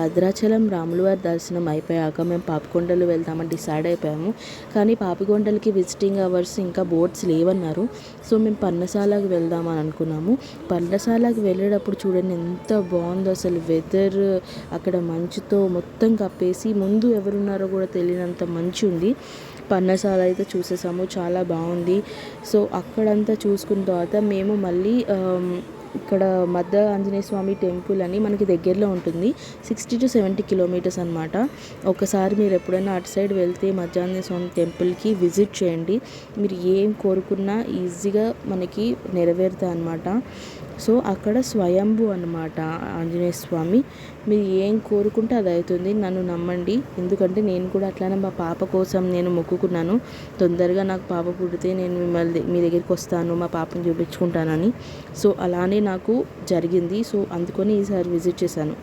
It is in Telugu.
భద్రాచలం రాములవారి దర్శనం అయిపోయాక మేము పాపికొండలు వెళ్దామని డిసైడ్ అయిపోయాము. కానీ పాపికొండలకి విజిటింగ్ అవర్స్ ఇంకా బోట్స్ లేవన్నారు. సో మేము పర్ణశాలకు వెళ్దామని అనుకున్నాము. పర్ణశాలకు వెళ్ళేటప్పుడు చూడండి ఎంత బాగుందో అసలు. వెదర్ అక్కడ మంచుతో మొత్తం కప్పేసి ముందు ఎవరున్నారో కూడా తెలియనంత మంచు ఉంది. పర్ణశాల అయితే చూసేసాము, చాలా బాగుంది. సో అక్కడంతా చూసుకున్న తర్వాత మేము మళ్ళీ ఇక్కడ మధ్య ఆంజనేయ స్వామి టెంపుల్ అని మనకి దగ్గరలో ఉంటుంది. 60 to 70 కిలోమీటర్స్ అనమాట. ఒకసారి మీరు ఎప్పుడైనా అటు సైడ్ వెళ్తే మధ్య ఆంజనేయ స్వామి టెంపుల్కి విజిట్ చేయండి. మీరు ఏం కోరుకున్నా ఈజీగా మనకి నెరవేరుతాయి అనమాట. సో అక్కడ స్వయంభూ అనమాట ఆంజనేయ స్వామి. మీరు ఏం కోరుకుంటే అది అవుతుంది, నన్ను నమ్మండి. ఎందుకంటే నేను కూడా అట్లానే మా పాప కోసం నేను మొక్కుకున్నాను, తొందరగా నాకు పాప పుడితే నేను మిమ్మల్ని మీ దగ్గరికి వస్తాను, మా పాపను చూపించుకుంటానని. సో అలానే నాకు జరిగింది. సో అందుకని ఈసారి విజిట్ చేశాను.